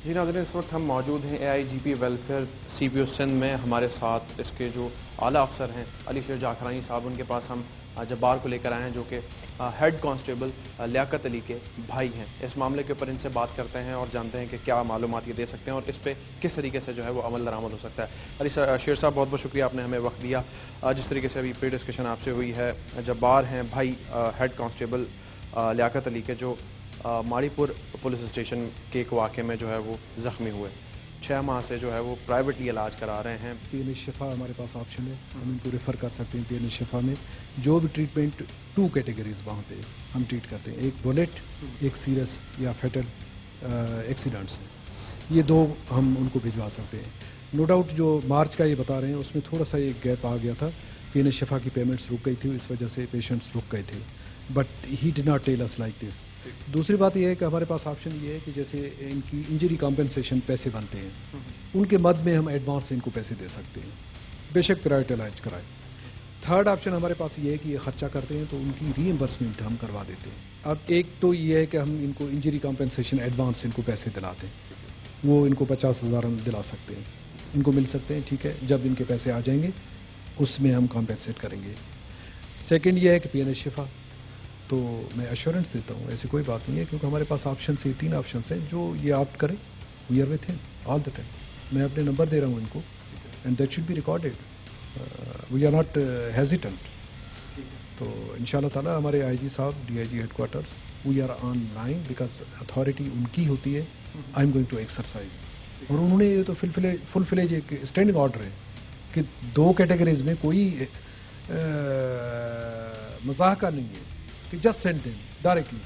جی ناظرین، اس وقت ہم موجود ہیں AIGP ویلفیئر CPO سندھ میں. ہمارے ساتھ اس کے جو اعلیٰ افسر ہیں علی شیر جاکھرانی صاحب، ان کے پاس ہم جبار کو لے کر آئے ہیں جو کہ ہیڈ کانسٹیبل لیاقت علی کے بھائی ہیں. اس معاملے کے اوپر ان سے بات کرتے ہیں اور جانتے ہیں کہ کیا معلومات یہ دے سکتے ہیں اور اس پہ کس طریقے سے جو ہے وہ عمل درآمد ہو سکتا ہے. علی شیر صاحب، بہت بہت شکریہ، آپ نے ہمیں وقت دیا. جس طریقے سے ابھی پری ڈسکشن آپ سے ہوئی ہے، جبار ہیں بھائی ہیڈ کانسٹیبل لیاقت علی کے، جو ماڑی پور پولیس اسٹیشن کے ایک واقعے میں جو ہے وہ زخمی ہوئے. 6 ماہ سے جو ہے وہ پرائیویٹلی علاج کرا رہے ہیں. PNH شفا ہمارے پاس آپشن ہے، ہم ان کو ریفر کر سکتے ہیں. PNH شفا میں جو بھی ٹریٹمنٹ 2 کیٹیگریز وہاں پہ ہم ٹریٹ کرتے ہیں، ایک بلیٹ، ایک سیریس یا فیٹل ایکسیڈنٹس ہیں. یہ 2 ہم ان کو بھجوا سکتے ہیں. نو ڈاؤٹ جو مارچ کا یہ بتا رہے ہیں اس میں تھوڑا سا ایک گیپ آ گیا تھا. PNH شفا کی پیمنٹس رک گئی تھی، اس وجہ سے پیشنٹس رک گئے تھے، but he did not tell us like this. دوسری بات یہ ہے کہ ہمارے پاس آپشن یہ ہے کہ جیسے ان کی انجری کمپنسیشن پیسے بنتے ہیں، ان کے مد میں ہم ایڈوانس ان کو پیسے دے سکتے ہیں، بے شک پرائیویٹ علاج کرائے. تھرڈ آپشن ہمارے پاس یہ ہے کہ یہ خرچہ کرتے ہیں تو ان کی ری ایمبرسمنٹ ہم کروا دیتے ہیں. اب ایک تو یہ ہے کہ ہم ان کو انجری کمپنسیشن ایڈوانس ان کو پیسے دلاتے ہیں، وہ ان کو 50,000 ہم دلا سکتے ہیں، ان کو مل سکتے ہیں. ٹھیک ہے، جب ان کے پیسے آ جائیں گے اس میں ہم کمپنسیٹ کریں گے. سیکنڈ یہ ہے کہ PNH شفا، تو میں ایشورنس دیتا ہوں ایسی کوئی بات نہیں ہے، کیونکہ ہمارے پاس آپشنس یہ 3 آپشنس ہیں جو یہ آپٹ کریں. We are with him all the time. میں اپنے نمبر دے رہا ہوں ان کو، and that should be recorded. We are not hesitant. تو ان شاء اللہ تعالیٰ ہمارے IG صاحب DIG headquarters, we are online because authority ان کی ہوتی ہے. I am going to exercise. اور انہوں نے یہ تو فل فلیج ایک اسٹینڈنگ آرڈر ہے کہ 2 کیٹیگریز میں کوئی مذاق کا نہیں ہے کہ just send them directly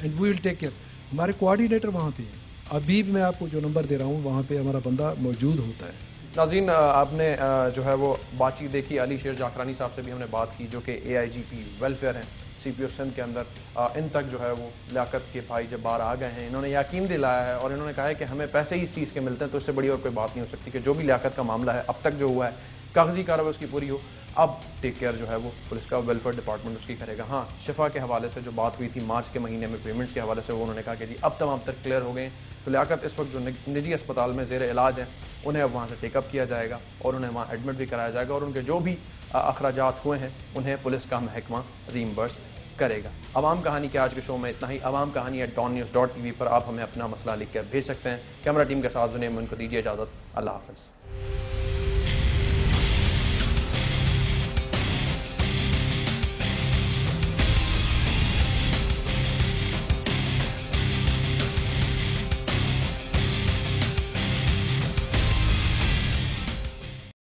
and we will take care. ہمارے کوآرڈینیٹر وہاں پہ ہیں، ابھی بھی میں آپ کو جو نمبر دے رہا ہوں وہاں پہ ہمارا بندہ موجود ہوتا ہے. ناظرین، آپ نے جو ہے وہ بات چیت دیکھی. علی شیر جاکھرانی صاحب سے بھی ہم نے بات کی جو کہ AIGP ویلفیئر ہیں CPO سندھ کے اندر. ان تک جو ہے وہ لیاقت کے بھائی جبار آ گئے ہیں. انہوں نے یقین دلایا ہے اور انہوں نے کہا ہے کہ ہمیں پیسے ہی اس چیز کے ملتے ہیں، تو اس سے بڑی اور کوئی بات نہیں ہو سکتی کہ جو بھی لیاقت کا معاملہ ہے اب تک جو ہوا ہے کاغذی کارروائی اس کی پوری ہو. اب ٹیک کیئر جو ہے وہ پولیس کا ویلفیئر ڈپارٹمنٹ اس کی کرے گا. ہاں، شفا کے حوالے سے جو بات ہوئی تھی مارچ کے مہینے میں پیمنٹس کے حوالے سے، وہ انہوں نے کہا کہ جی اب تمام تک کلیئر ہو گئے. تو لیاقت اس وقت جو نجی اسپتال میں زیر علاج ہیں انہیں اب وہاں سے ٹیک اپ کیا جائے گا اور انہیں وہاں ایڈمٹ بھی کرایا جائے گا، اور ان کے جو بھی اخراجات ہوئے ہیں انہیں پولیس کا محکمہ ریمبرس کرے گا. عوام کہانی کے آج کے شو میں اتنا ہی. عوام کہانی @dawnnews.tv پر آپ ہمیں اپنا مسئلہ لکھ کر بھیج سکتے ہیں. کیمرہ ٹیم کے ساتھ زنیم ان کو دیجیے اجازت. اللہ حافظ.